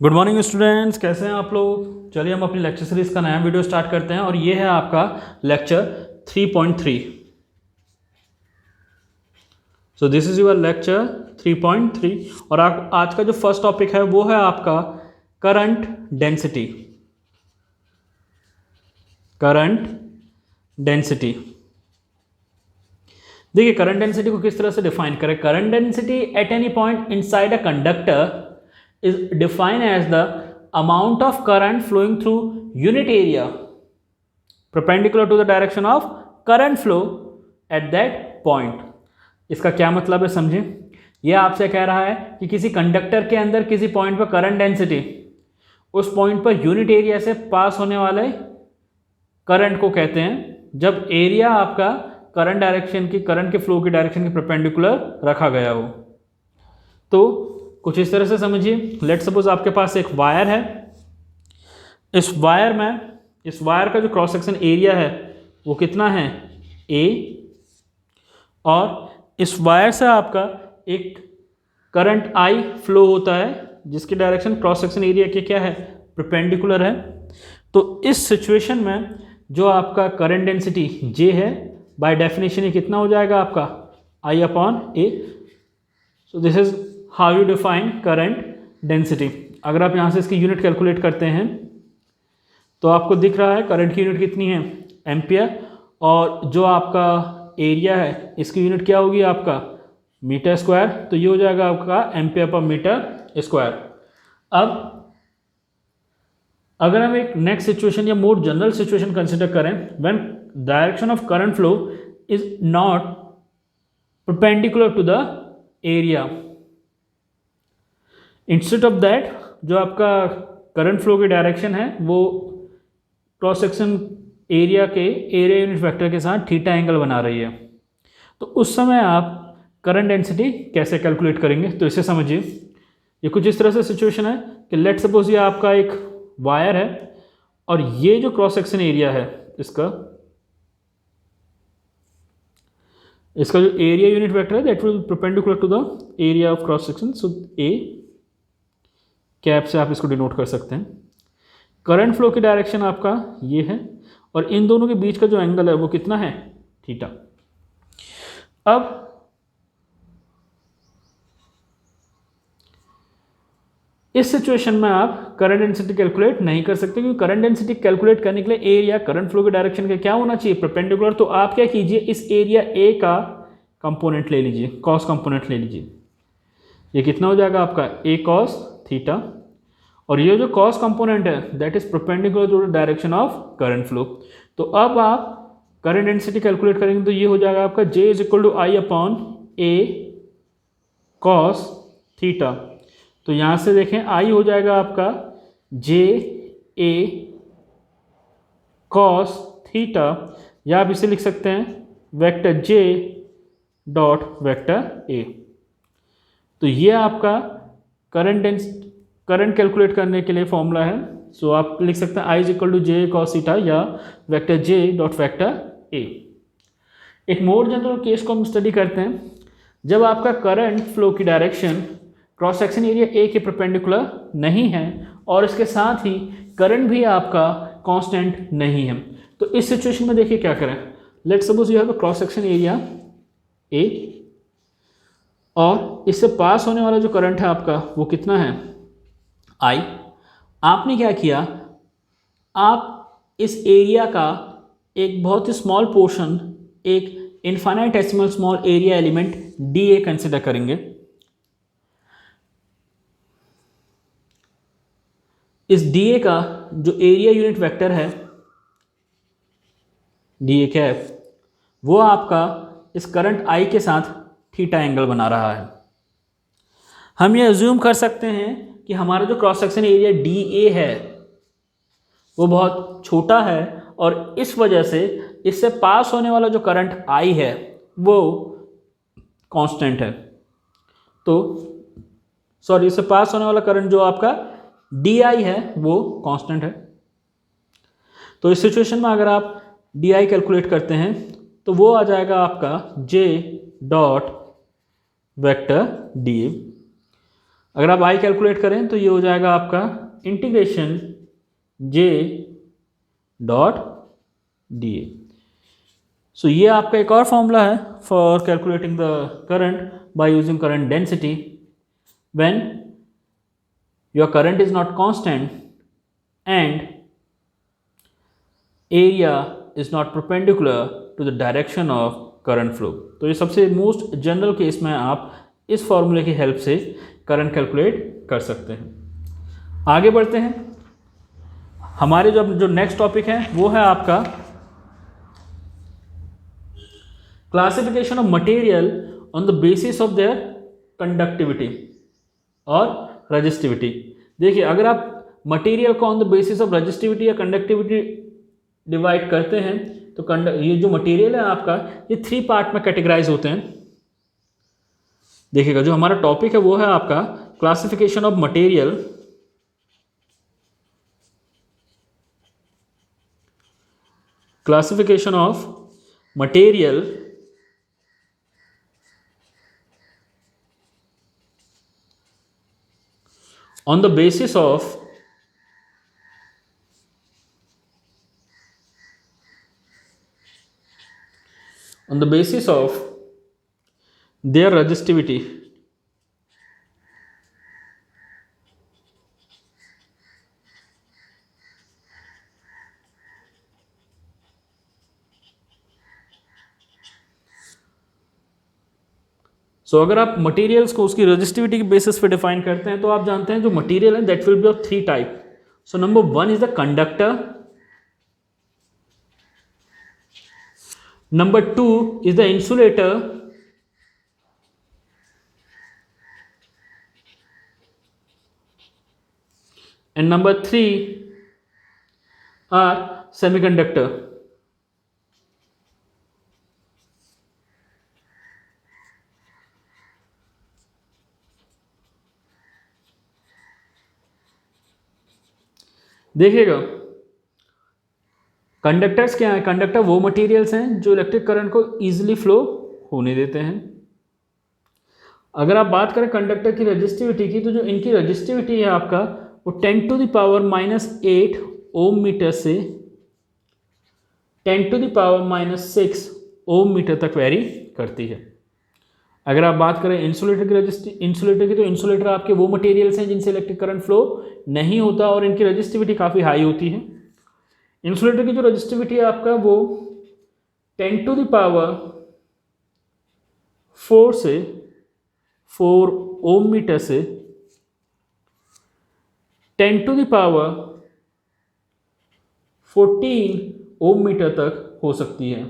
Good morning students, कैसे हैं आप लोग। चलिए हम अपनी लेक्चर सीरीज का नया वीडियो स्टार्ट करते हैं और ये है आपका lecture 3.3। So this is your lecture 3.3 और आज का जो फर्स्ट टॉपिक है वो है आपका करंट डेंसिटी। करंट डेंसिटी, देखिए करंट डेंसिटी को किस तरह से डिफाइन करें। Current density at any point inside a conductor is defined as the amount of current flowing through unit area perpendicular to the direction of current flow at that point। इसका क्या मतलब है समझें। यह आपसे कह रहा है कि किसी कंडक्टर के अंदर किसी पॉइंट पर करंट डेंसिटी उस पॉइंट पर यूनिट एरिया से पास होने वाले करंट को कहते हैं जब एरिया आपका करंट डायरेक्शन की करंट के फ्लो की डायरेक्शन के परपेंडिकुलर रखा गया हो। तो कुछ इस तरह से समझिए, लेट सपोज आपके पास एक वायर है। इस वायर का जो क्रॉस सेक्शन एरिया है वो कितना है A, और इस वायर से आपका एक करंट I फ्लो होता है जिसकी डायरेक्शन क्रॉस सेक्शन एरिया के क्या है परपेंडिकुलर है। तो इस सिचुएशन में जो आपका करंट डेंसिटी J है बाय डेफिनेशन ये कितना हो जाएगा आपका I/A। So this is how you define current density. अगर आप यहाँ से इसकी यूनिट कैलकुलेट करते हैं तो आपको दिख रहा है करंट की यूनिट कितनी है एम्पियर, और जो आपका एरिया है इसकी यूनिट क्या होगी आपका मीटर स्क्वायर। तो ये हो जाएगा आपका एम्पियर पर मीटर स्क्वायर। अब अगर हम एक नेक्स्ट सिचुएशन या मोर जनरल सिचुएशन कंसिडर करें, when direction of current flow is not perpendicular to the area, instead of that जो आपका करंट फ्लो की डायरेक्शन है वो क्रॉस सेक्शन एरिया के एरिया यूनिट वेक्टर के साथ थीटा एंगल बना रही है। तो उस समय आप करंट डेंसिटी कैसे कैलकुलेट करेंगे, तो इसे समझिए। ये कुछ इस तरह से सिचुएशन है कि लेट सपोज ये आपका एक वायर है और ये जो क्रॉस सेक्शन एरिया है इसका जो एरिया यूनिट वेक्टर है that will perpendicular to the area of cross section. So A cap से आप इसको डिनोट कर सकते हैं। करंट फ्लो की डायरेक्शन आपका ये है और इन दोनों के बीच का जो एंगल है वो कितना है थीटा। अब इस सिचुएशन में आप करंट डेंसिटी कैलकुलेट नहीं कर सकते क्योंकि करंट डेंसिटी कैलकुलेट करने के लिए एरिया करंट फ्लो की डायरेक्शन का क्या होना चाहिए परपेंडिकुलर। तो आप क्या कीजिए, इस एरिया ए का कंपोनेंट ले लीजिए, कॉस कंपोनेंट ले लीजिए। ये कितना हो जाएगा आपका ए कॉस थीटा, और ये जो कॉस कंपोनेंट है that is perpendicular to the direction of current flow. तो अब आप करंट डेंसिटी कैलकुलेट करेंगे तो ये हो जाएगा आपका J is equal to I/A cos theta. तो यहाँ से देखें I हो जाएगा आपका JA कॉस थीटा, या आप इसे लिख सकते हैं vector J dot vector A। तो ये आपका करंट कैलकुलेट करने के लिए फॉर्मूला है। सो आप लिख सकते हैं I is equal to J cos theta या vector J dot vector A। एक मोर जनरल केस को हम स्टडी करते हैं जब आपका करंट फ्लो की direction cross section area A के परपेंडिकुलर नहीं है और इसके साथ ही करंट भी आपका कांस्टेंट नहीं है। तो इस सिचुएशन में देखिए क्या करें। Let suppose you have a cross section area A और इससे पास होने वाला जो करंट है आपका वो कितना है I। आपने क्या किया, आप इस एरिया का एक बहुत ही स्मॉल पोर्शन, एक infinitesimal small area element DA consider करेंगे। इस DA का जो एरिया यूनिट वेक्टर है DA कैप, वो आपका इस करंट I के साथ थीटा एंगल बना रहा है। हम ये अज्यूम कर सकते हैं कि हमारा जो क्रॉस सेक्शन एरिया DA है वो बहुत छोटा है और इस वजह से इससे पास होने वाला जो करंट I है वो कांस्टेंट है। तो सॉरी, इससे पास होने वाला करंट जो आपका DI है वो कांस्टेंट है। तो इस सिचुएशन में अगर आप DI कैलकुलेट करते हैं तो वो आ जाएगा आपका J डॉट वेक्टर DA। अगर आप आई कैलकुलेट करें तो ये हो जाएगा आपका integration J dot D A. So ये आपका एक और फॉर्मूला है for calculating the current by using current density when your current is not constant and area is not perpendicular to the direction of current flow. तो ये सबसे most general case में आप इस फॉर्मूले की हेल्प से करंट कैलकुलेट कर सकते हैं। आगे बढ़ते हैं। हमारे जो नेक्स्ट टॉपिक है वो है आपका classification of material on the basis of their conductivity और रजिस्टिविटी। देखिए, अगर आप मटेरियल को on the basis of resistivity या कंडक्टिविटी डिवाइड करते हैं तो ये जो मटेरियल है आपका ये 3 पार्ट में कैटेगराइज होते हैं। देखिएगा, जो हमारा टॉपिक है वो है आपका classification of material on the basis of their resistivity। सो अगर आप मटेरियल्स को उसकी रजिस्टिविटी के बेसिस पे डिफाइन करते हैं तो आप जानते हैं जो मटेरियल है that will be of 3 type. So number 1 is the conductor, number 2 is the insulator, and number 3 are semiconductor. देखिएगा, कंडक्टर्स क्या है? कंडक्टर वो मटेरियल्स हैं जो इलेक्ट्रिक करंट को ईजिली फ्लो होने देते हैं। अगर आप बात करें कंडक्टर की रजिस्टिविटी की, तो जो इनकी रजिस्टिविटी है आपका वो 10⁻⁻8 ओम मीटर से 10⁻⁻6 ओम मीटर तक वेरी करती है। अगर आप बात करें इंसुलेटर की तो इंसुलेटर आपके वो मटेरियल्स हैं जिनसे इलेक्ट्रिक करंट फ्लो नहीं होता और इनकी रजिस्टिविटी काफ़ी हाई होती है। इंसुलेटर की जो रजिस्टिविटी है आपका वो 10⁻4 से 4 ओम मीटर से 10⁻14 ओम मीटर तक हो सकती है।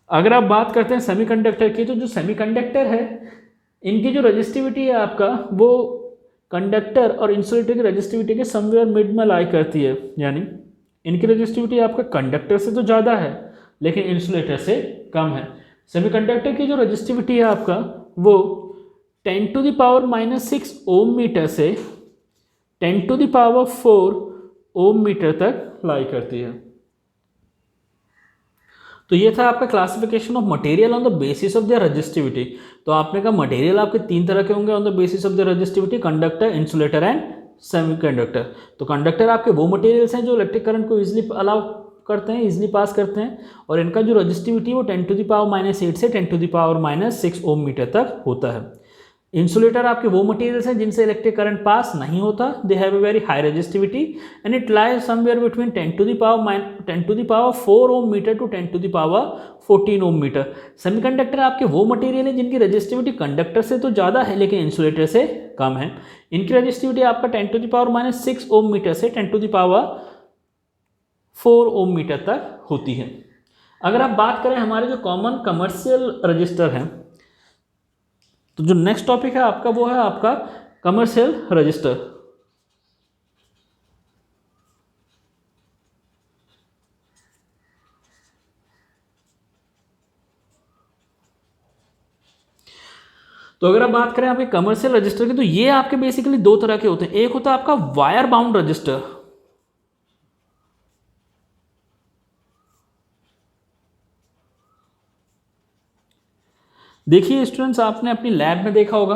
अगर आप बात करते हैं सेमीकंडक्टर की, तो जो सेमीकंडक्टर है इनकी जो रजिस्टिविटी है आपका वो कंडक्टर और इंसुलेटर की रजिस्टिविटी के समवेयर मिड में लाई करती है। यानी इनकी रजिस्टिविटी आपका कंडक्टर से तो ज़्यादा है लेकिन इंसुलेटर से कम है। सेमीकंडक्टर की जो रजिस्टिविटी है आपका वो 10⁻⁻6 ओम मीटर से 10⁻4 ओम मीटर तक लाई करती है। तो ये था आपका classification of material on the basis of their resistivity. तो आपने कहा मटेरियल आपके 3 तरह के होंगे on the basis of their resistivity, conductor, insulator and semiconductor. तो कंडक्टर आपके वो मटेरियल्स हैं जो इलेक्ट्रिक करंट को इजीली अलाउ करते हैं, इजीली पास करते हैं, और इनका जो रजिस्टिविटी वो 10⁻⁻8 से 10⁻6 ओम मीटर तक होता है। इंसुलेटर आपके वो मटेरियल्स हैं जिनसे इलेक्ट्रिक करंट पास नहीं होता, they have a very high resistivity and it lies somewhere between 10⁻4 ohm metre to 10⁻14 ohm metre. Semiconductor आपके वो मटेरियल हैं जिनकी रेजिस्टिविटी कंडक्टर से तो ज़्यादा है लेकिन इंसुलेटर से कम है। इनकी रेजिस्टिविटी आपका 10⁻6 ओम मीटर से 10⁻4 ओम मीटर तक होती है। अगर आप बात करें हमारे जो कॉमन कमर्शियल रजिस्टर हैं, तो जो नेक्स्ट टॉपिक है आपका वो है आपका कमर्शियल रजिस्टर। तो अगर आप बात करें आपके कमर्शियल रजिस्टर की, तो ये आपके बेसिकली 2 तरह के होते हैं। एक होता है आपका वायर बाउंड रजिस्टर, देखिए स्टूडेंट्स, आपने अपनी लैब में देखा होगा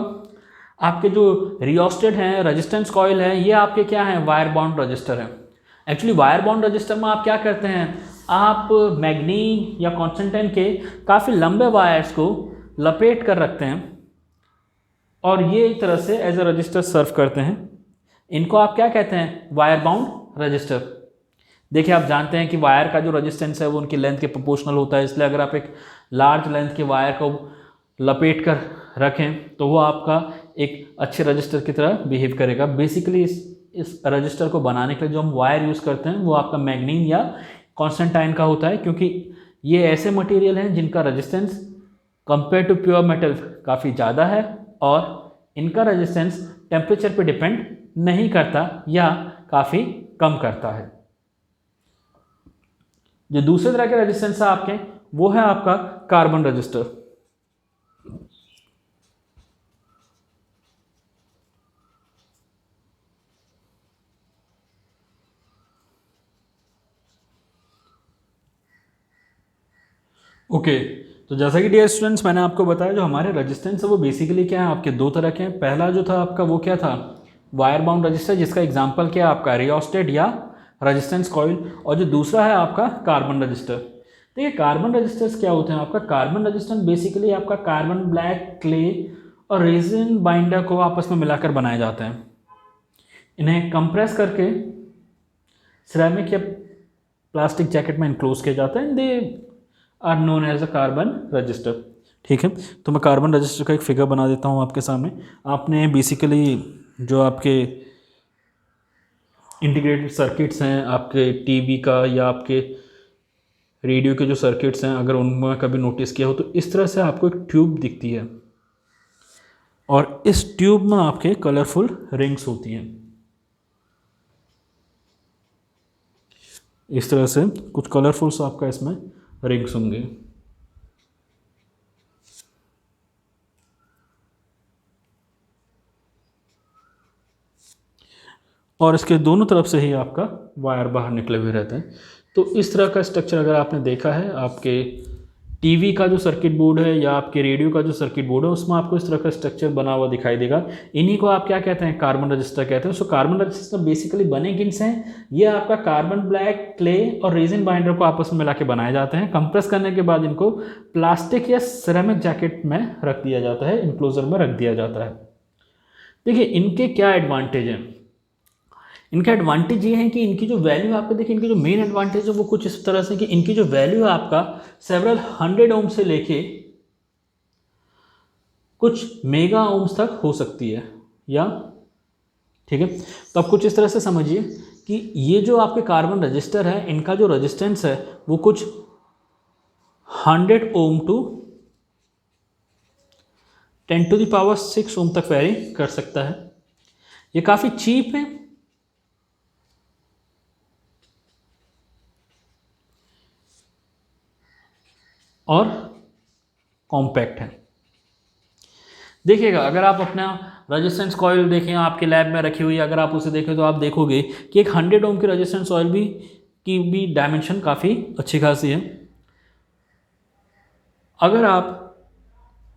आपके जो रियोस्टेट हैं, रेजिस्टेंस कॉइल है, ये आपके क्या हैं, वायर बाउंड रजिस्टर है। एक्चुअली वायर बाउंड रजिस्टर में आप क्या करते हैं, आप मैग्नीन या कॉन्स्टेंटाइन के काफ़ी लंबे वायर्स को लपेट कर रखते हैं और ये एक तरह से एज ए रजिस्टर सर्व करते हैं। इनको आप क्या कहते हैं, वायर बाउंड रजिस्टर। देखिए आप जानते हैं कि वायर का जो रेजिस्टेंस है वो उनकी लेंथ के प्रोपोर्शनल होता है, इसलिए अगर आप एक लार्ज लेंथ के वायर को लपेट कर रखें तो वो आपका एक अच्छे रजिस्टर की तरह बिहेव करेगा। बेसिकली इस रजिस्टर को बनाने के लिए जो हम वायर यूज़ करते हैं वो आपका मैग्नीन या कॉन्स्टेंटाइन का होता है, क्योंकि ये ऐसे मटेरियल हैं जिनका resistance compare to pure metal काफ़ी ज़्यादा है और इनका रेजिस्टेंस टेम्परेचर पे डिपेंड नहीं करता या काफ़ी कम करता है। जो दूसरे तरह के रेजिस्टेंस है आपके, वो है आपका कार्बन रजिस्टर। ओके तो जैसा कि डियर स्टूडेंट्स मैंने आपको बताया, जो हमारे रेजिस्टेंस है वो बेसिकली क्या है, आपके दो तरह के हैं। पहला जो था आपका वो क्या था, वायर बाउंड रजिस्टर, जिसका एग्जांपल क्या है आपका रियोस्टेट या रेजिस्टेंस कॉइल, और जो दूसरा है आपका कार्बन रजिस्टर। देखिए कार्बन रजिस्टर्स क्या होते हैं, आपका कार्बन रजिस्टर बेसिकली आपका कार्बन ब्लैक, क्ले और रेजिन बाइंडर को आपस में मिलाकर बनाए जाते हैं। इन्हें कंप्रेस करके सिरेमिक या प्लास्टिक जैकेट में इनक्लोज किया जाता है, they are known as a carbon resistor. ठीक है, तो मैं कार्बन रजिस्टर का एक फिगर बना देता हूँ आपके सामने। आपने बेसिकली जो आपके इंटीग्रेटेड सर्किट्स हैं आपके टीवी का या आपके रेडियो के जो सर्किट्स हैं, अगर उनमें कभी नोटिस किया हो तो इस तरह से आपको एक ट्यूब दिखती है और इस ट्यूब में आपके कलरफुल रिंग्स होती हैं। इस तरह से कुछ कलरफुल्स आपका इसमें रिंग्स होंगे। और इसके दोनों तरफ से ही आपका वायर बाहर निकले हुए रहते हैं। तो इस तरह का स्ट्रक्चर अगर आपने देखा है आपके टीवी का जो सर्किट बोर्ड है या आपके रेडियो का जो सर्किट बोर्ड है, उसमें आपको इस तरह का स्ट्रक्चर बना हुआ दिखाई देगा। इन्हीं को आप क्या कहते हैं, कार्बन रजिस्टर कहते हैं। सो कार्बन रजिस्टर बेसिकली बने किन से हैं, ये आपका कार्बन ब्लैक, क्ले और रेजिन बाइंडर को आपस में मिला के बनाए जाते हैं। कंप्रेस करने के बाद इनको प्लास्टिक या सिरेमिक जैकेट में रख दिया जाता है, इनक्लोजर में रख दिया जाता है। देखिए इनके क्या एडवांटेज हैं, इनका एडवांटेज ये है कि इनकी जो वैल्यू आपको देखिए, इनकी जो मेन एडवांटेज है वो कुछ इस तरह से कि इनकी जो वैल्यू है आपका सेवरल 100 ओम से लेके कुछ मेगा ओम्स तक हो सकती है या ठीक है। तो आप कुछ इस तरह से समझिए कि ये जो आपके कार्बन रजिस्टर है, इनका जो रेजिस्टेंस है वो कुछ 100 ओम टू 10⁶ ओम तक वेरी कर सकता है। ये काफ़ी चीप है और कॉम्पैक्ट है। देखिएगा अगर आप अपना रेजिस्टेंस कॉइल देखें आपके लैब में रखी हुई है, अगर आप उसे देखें तो आप देखोगे कि एक 100 ओम की रेजिस्टेंस कॉइल की डायमेंशन काफ़ी अच्छी खासी है। अगर आप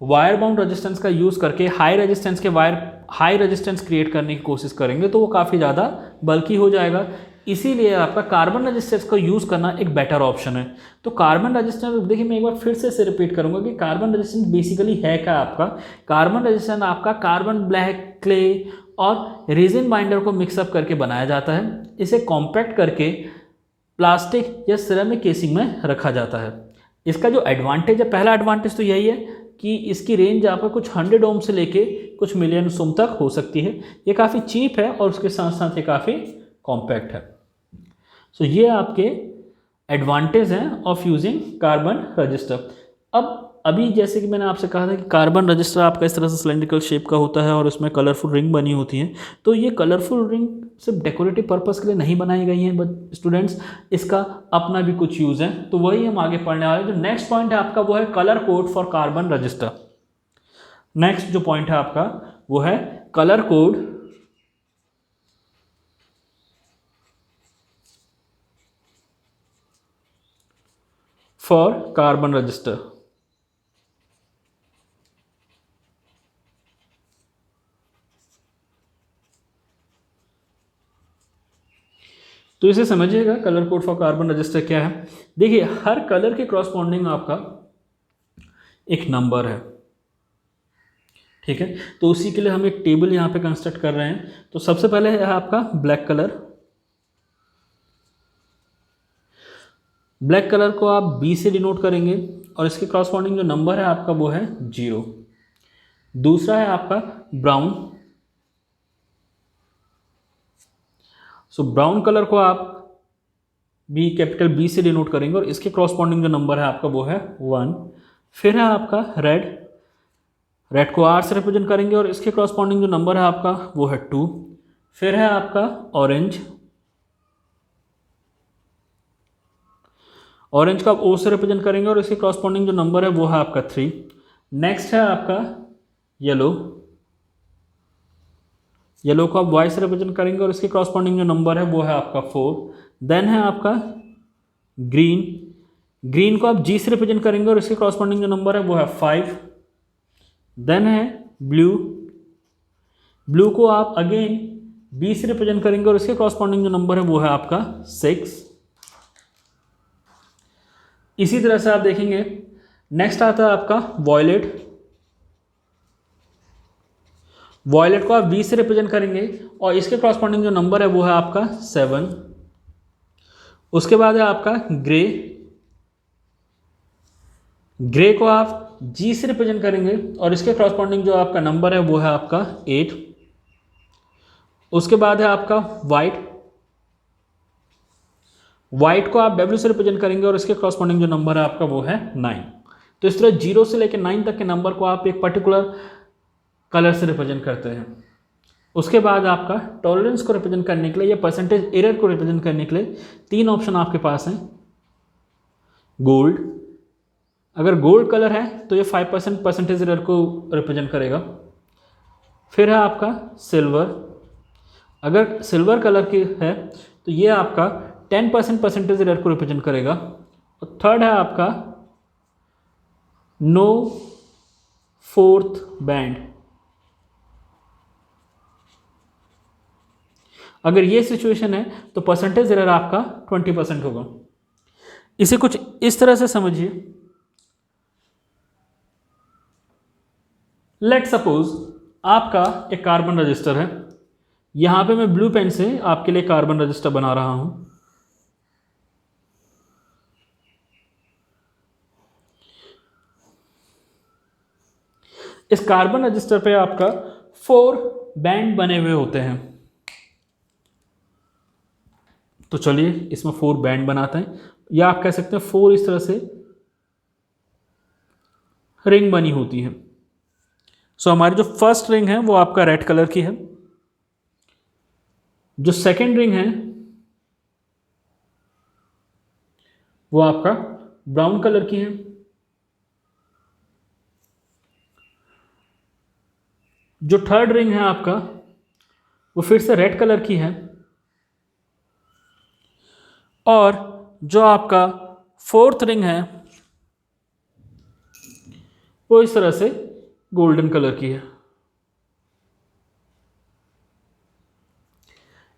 वायर बाउंड रेजिस्टेंस का यूज़ करके हाई रेजिस्टेंस क्रिएट करने की कोशिश करेंगे तो वो काफ़ी ज़्यादा बल्कि हो जाएगा। इसीलिए आपका कार्बन रजिस्टेंस को यूज़ करना एक बेटर ऑप्शन है। तो कार्बन रजिस्टेंस देखिए, मैं एक बार फिर से रिपीट करूंगा कि कार्बन रजिस्टेंस बेसिकली है क्या आपका, कार्बन रजिस्टेंस आपका कार्बन ब्लैक, क्ले और रेजिन बाइंडर को मिक्सअप करके बनाया जाता है। इसे कॉम्पैक्ट करके प्लास्टिक या सिरेमिक केसिंग में रखा जाता है। इसका जो एडवांटेज है, पहला एडवांटेज तो यही है कि इसकी रेंज आपका कुछ 100 ओम से लेके कुछ मिलियन ओम तक हो सकती है। ये काफ़ी चीप है और उसके साथ साथ ये काफ़ी कॉम्पैक्ट है। सो ये आपके एडवांटेज हैं ऑफ यूजिंग कार्बन रजिस्टर। अब अभी जैसे कि मैंने आपसे कहा था कि कार्बन रजिस्टर आपका इस तरह से सिलेंड्रिकल शेप का होता है और उसमें कलरफुल रिंग बनी होती हैं। तो ये कलरफुल रिंग सिर्फ डेकोरेटिव पर्पस के लिए नहीं बनाई गई हैं, बट स्टूडेंट्स इसका अपना भी कुछ यूज़ है। तो वही हम आगे पढ़ने वाले। जो नेक्स्ट पॉइंट है आपका वो है colour code for carbon register. Next जो पॉइंट है आपका वो है colour code for carbon register. तो इसे समझिएगा colour code for carbon register क्या है। देखिए हर कलर के क्रॉसपॉन्डिंग आपका एक नंबर है, ठीक है। तो उसी के लिए हम एक टेबल यहाँ पे कंस्ट्रक्ट कर रहे हैं। तो सबसे पहले है आपका ब्लैक कलर। ब्लैक कलर को आप बी से डिनोट करेंगे और इसके क्रॉसपॉन्डिंग जो नंबर है आपका वो है 0। दूसरा है आपका ब्राउन। सो ब्राउन कलर को आप बी, कैपिटल बी से डिनोट करेंगे और इसके क्रॉसपॉन्डिंग जो नंबर है आपका वो है 1। फिर है आपका रेड। रेड को आर से रिप्रेजेंट करेंगे और इसके क्रॉसपॉन्डिंग जो नंबर है आपका वो है 2। फिर है आपका ऑरेंज। ऑरेंज को आप ओ से रिप्रेजेंट करेंगे और इसके क्रॉसपॉन्डिंग जो नंबर है वो है आपका 3। नेक्स्ट है आपका येलो। येलो को आप वाई से रिप्रेजेंट करेंगे और इसके क्रॉसपॉन्डिंग जो नंबर है वो है आपका 4। देन है आपका ग्रीन। ग्रीन को आप जी से रिप्रेजेंट करेंगे और इसके क्रॉसपॉन्डिंग जो नंबर है वो है 5। देन है ब्लू। ब्लू को आप अगेन बी से रिप्रेजेंट करेंगे और इसके क्रॉसपॉन्डिंग जो नंबर है वो है आपका 6। इसी तरह से आप देखेंगे नेक्स्ट आता है आपका वॉयलेट। वॉयलेट को आप वी से रिप्रेजेंट करेंगे और इसके क्रॉसपॉन्डिंग जो नंबर है वो है आपका 7। उसके बाद है आपका ग्रे। ग्रे को आप जी से रिप्रेजेंट करेंगे और इसके क्रॉसपॉन्डिंग जो आपका नंबर है वो है आपका 8। उसके बाद है आपका वाइट। वाइट को आप डब्ल्यू से रिप्रेजेंट करेंगे और इसके क्रॉसपॉन्डिंग जो नंबर है आपका वो है 9। तो इस तरह 0 से लेकर 9 तक के नंबर को आप एक पर्टिकुलर कलर से रिप्रेजेंट करते हैं। उसके बाद आपका टॉलरेंस को रिप्रेजेंट करने के लिए या परसेंटेज एरर को रिप्रेजेंट करने के लिए 3 ऑप्शन आपके पास हैं। गोल्ड, अगर गोल्ड कलर है तो ये 5% परसेंटेज एरर को रिप्रेजेंट करेगा। फिर है आपका सिल्वर। अगर सिल्वर कलर की है तो ये आपका 10% परसेंटेज एरर को रिप्रेजेंट करेगा। और थर्ड है आपका नो फोर्थ बैंड। अगर ये सिचुएशन है तो परसेंटेज एरर आपका 20% होगा। इसे कुछ इस तरह से समझिए। लेट सपोज आपका एक कार्बन रजिस्टर है। यहां पे मैं ब्लू पेन से आपके लिए कार्बन रजिस्टर बना रहा हूं। इस कार्बन रजिस्टर पे आपका 4 बैंड बने हुए होते हैं। तो चलिए इसमें 4 बैंड बनाते हैं, या आप कह सकते हैं 4 इस तरह से रिंग बनी होती है। सो हमारी जो फर्स्ट रिंग है वो आपका रेड कलर की है। जो सेकेंड रिंग है वो आपका ब्राउन कलर की है। जो थर्ड रिंग है आपका वो फिर से रेड कलर की है। और जो आपका फोर्थ रिंग है वो इस तरह से गोल्डन कलर की है।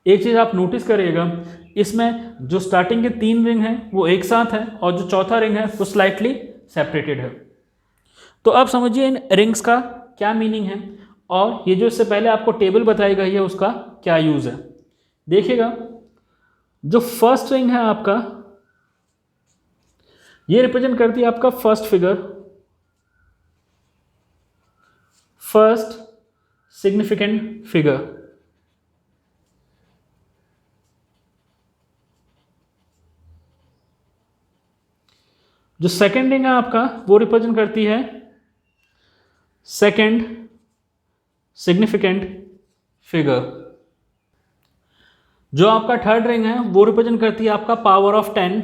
एक चीज आप नोटिस करिएगा, इसमें जो स्टार्टिंग के 3 रिंग हैं वो एक साथ हैं और जो चौथा रिंग है वो स्लाइटली सेपरेटेड है। तो अब समझिए इन रिंग्स का क्या मीनिंग है और ये जो इससे पहले आपको टेबल बताई गई है उसका क्या यूज है। देखिएगा जो फर्स्ट रिंग है आपका ये रिप्रेजेंट करती है आपका first figure, first significant figure. जो सेकेंड रिंग है आपका वो रिप्रेजेंट करती है सेकेंड सिग्निफिकेंट फिगर। जो आपका थर्ड रिंग है वो रिप्रेजेंट करती है आपका पावर ऑफ 10।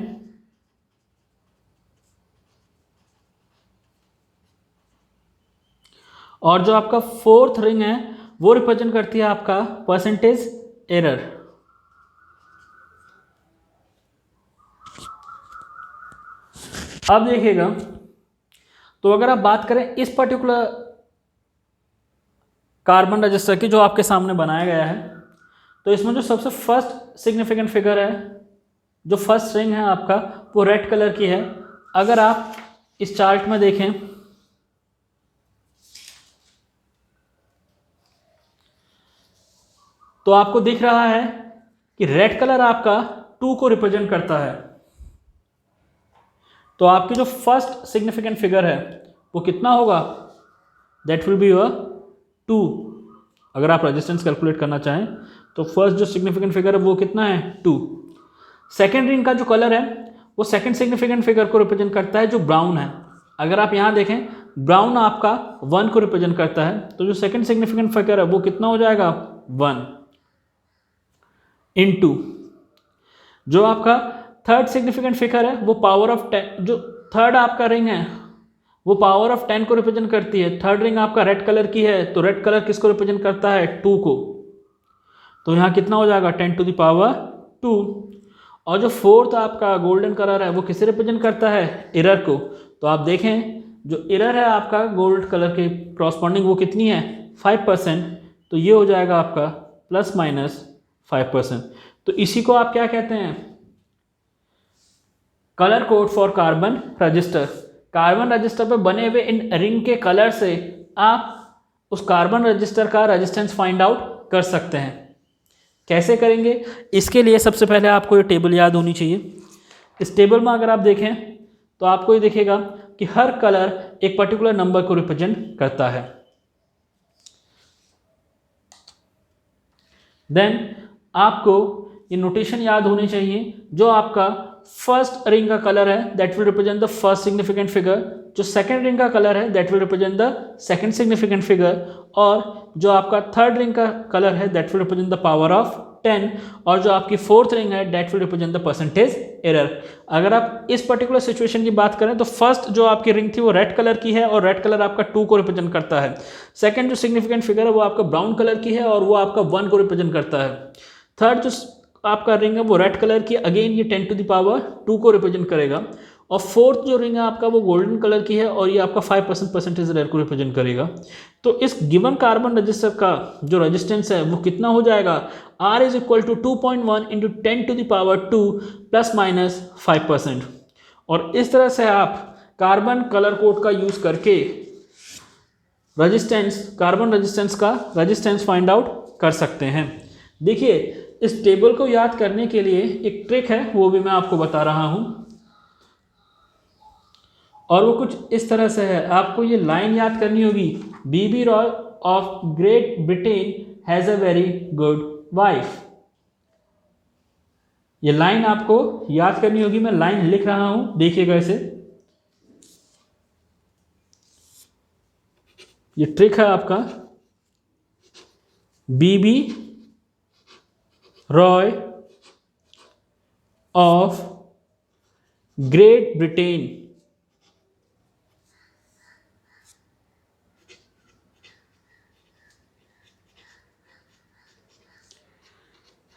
और जो आपका फोर्थ रिंग है वो रिप्रेजेंट करती है आपका परसेंटेज एरर। अब देखिएगा, तो अगर आप बात करें इस पर्टिकुलर कार्बन रजिस्टर की जो आपके सामने बनाया गया है, तो इसमें जो सबसे फर्स्ट सिग्निफिकेंट फिगर है, जो फर्स्ट रिंग है आपका, वो रेड कलर की है। अगर आप इस चार्ट में देखें तो आपको दिख रहा है कि रेड कलर आपका 2 को रिप्रेजेंट करता है। तो आपकी जो फर्स्ट सिग्निफिकेंट फिगर है वो कितना होगा? That will be your 2। अगर आप रेजिस्टेंस कैलकुलेट करना चाहें तो फर्स्ट जो सिग्निफिकेंट फिगर है वो कितना है? 2। सेकेंड रिंग का जो कलर है वो सेकेंड सिग्निफिकेंट फिगर को रिप्रेजेंट करता है, जो ब्राउन है। अगर आप यहाँ देखें, ब्राउन आपका 1 को रिप्रेजेंट करता है, तो जो सेकेंड सिग्निफिकेंट फिगर है वो कितना हो जाएगा? 1 इंटू जो आपका थर्ड सिग्निफिकेंट फिगर है वो पावर ऑफ 10, जो थर्ड आपका रिंग है वो पावर ऑफ 10 को रिप्रेजेंट करती है। थर्ड रिंग आपका रेड कलर की है, तो रेड कलर किसको रिप्रेजेंट करता है? 2 को। तो यहाँ कितना हो जाएगा? 10 टू द पावर 2। और जो फोर्थ आपका गोल्डन कलर है वो किसे रिप्रेजेंट करता है? एरर को। तो आप देखें जो एरर है आपका गोल्ड कलर के क्रॉसपॉन्डिंग वो कितनी है? 5%। तो ये हो जाएगा आपका ±5%। तो इसी को आप क्या कहते हैं? Colour code for carbon register. Carbon register पे बने हुए इन रिंग के कलर से आप उस कार्बन रजिस्टर का रेजिस्टेंस फाइंड आउट कर सकते हैं। कैसे करेंगे? इसके लिए सबसे पहले आपको ये टेबल याद होनी चाहिए। इस टेबल में अगर आप देखें तो आपको ये दिखेगा कि हर कलर एक पर्टिकुलर नंबर को रिप्रेजेंट करता है। देन आपको ये नोटेशन याद होनी चाहिए। जो आपका फर्स्ट रिंग का कलर है that will represent the first significant figure, जो सेकंड रिंग का कलर है that will represent the second significant figure, और जो आपका थर्ड रिंग का कलर है that will represent the power of 10, और जो आपकी फोर्थ रिंग है that will represent the percentage error. अगर आप इस पर्टिकुलर सिचुएशन की बात करें तो फर्स्ट जो आपकी रिंग थी वो रेड कलर की है और रेड कलर आपका 2 को रिप्रेजेंट करता है। सेकंड जो सिग्निफिकेंट फिगर है वो आपका ब्राउन कलर की है और वो आपका 1 को रिप्रेजेंट करता है। थर्ड जो आपका रिंग है वो रेड कलर की, अगेन ये 10 टू द पावर 2 को रिप्रेजेंट करेगा। और फोर्थ जो रिंग है आपका वो गोल्डन कलर की है और ये आपका 5% परसेंटेज एरर को रिप्रेजेंट करेगा। तो इस गिवन कार्बन रजिस्टर का जो रेजिस्टेंस है वो कितना हो जाएगा? R is equal to 2.1 into 10 to the power 2 ±5%। और इस तरह से आप कार्बन कलर कोड का यूज करके रेजिस्टेंस, कार्बन रेजिस्टेंस का रेजिस्टेंस फाइंड आउट कर सकते हैं। देखिए इस टेबल को याद करने के लिए एक ट्रिक है, वो भी मैं आपको बता रहा हूं, और वो कुछ इस तरह से है। आपको ये लाइन याद करनी होगी, BB Roy of Great Britain has a very good wife. ये लाइन आपको याद करनी होगी। मैं लाइन लिख रहा हूं, देखिएगा इसे। ये ट्रिक है आपका, BB Roy of Great Britain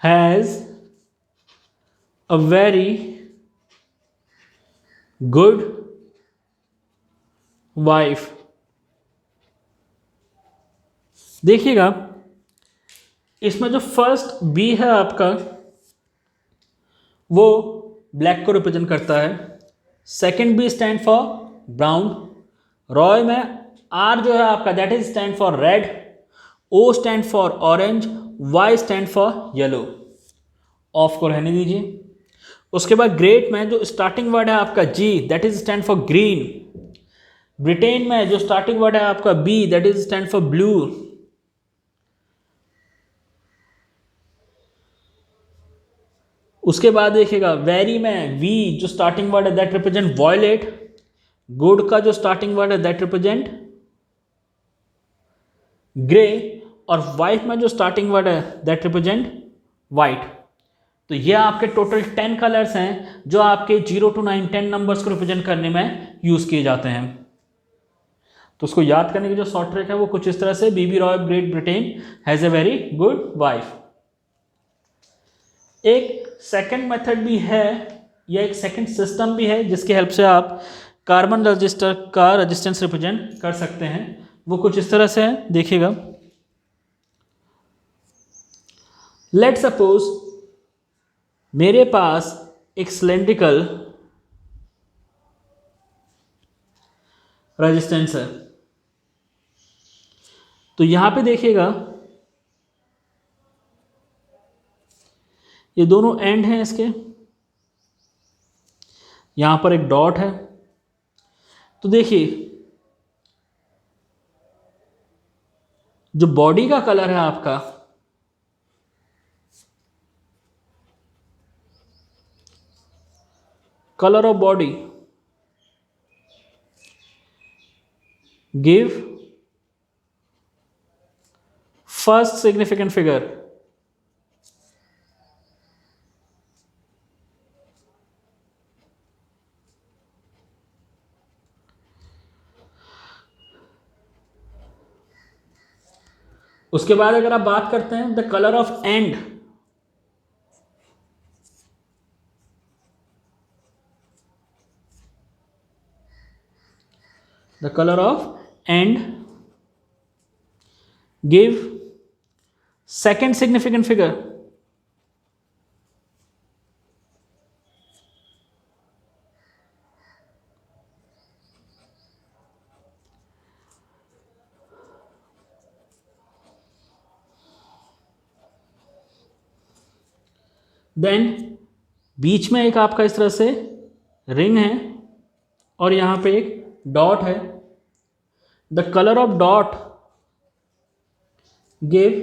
has a very good wife. देखिएगा इसमें जो फर्स्ट बी है आपका वो ब्लैक को रिप्रेजेंट करता है। Second B stand for brown. ROY में आर जो है आपका that is stand for red. O stand for orange. Y stand for yellow. Off को रहने दीजिए। उसके बाद ग्रेट में जो स्टार्टिंग वर्ड है आपका G that is stand for green. Britain में जो स्टार्टिंग वर्ड है आपका B that is stand for blue. उसके बाद देखिएगा वेरी में वी जो स्टार्टिंग वर्ड है दैट रिप्रेजेंट वॉयलेट। गुड का जो स्टार्टिंग वर्ड है दैट रिप्रेजेंट ग्रे। और वाइट में जो स्टार्टिंग वर्ड है दैट रिप्रेजेंट वाइट। तो ये आपके टोटल 10 कलर्स हैं जो आपके 0 to 9 10 नंबर्स को रिप्रेजेंट करने में यूज किए जाते हैं। तो उसको याद करने की जो शॉर्ट ट्रिक है वो कुछ इस तरह से, BB Roy Great Britain has a very good wife. एक सेकंड मेथड भी है या एक सेकंड सिस्टम भी है जिसकी हेल्प से आप कार्बन रजिस्टर का रेजिस्टेंस रिप्रेजेंट कर सकते हैं। वो कुछ इस तरह से है, देखिएगा। लेट सपोज मेरे पास एक सिलेंड्रिकल रेजिस्टेंस है, तो यहां पे देखिएगा ये दोनों एंड हैं इसके, यहां पर एक डॉट है। तो देखिए जो बॉडी का कलर है आपका, colour of body give first significant figure. उसके बाद अगर आप बात करते हैं the colour of end, the colour of end give second significant figure. Then बीच में एक आपका इस तरह से रिंग है और यहां पे एक डॉट है। The colour of dot give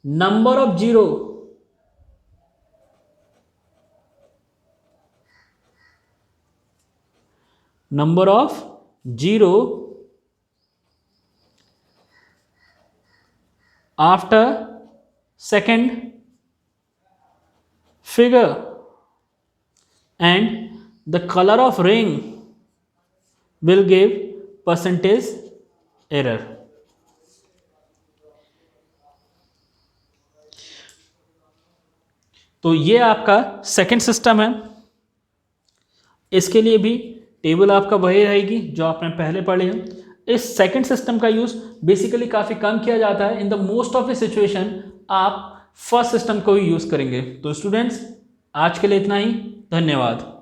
number of zero, number of zero after second figure, and the color of ring will give percentage error. तो ये आपका सेकंड सिस्टम है। इसके लिए भी टेबल आपका वही रहेगी जो आपने पहले पढ़े हैं। इस सेकंड सिस्टम का यूज बेसिकली काफ़ी कम किया जाता है। In the most of the situation आप फर्स्ट सिस्टम को ही यूज़ करेंगे। तो स्टूडेंट्स आज के लिए इतना ही, धन्यवाद।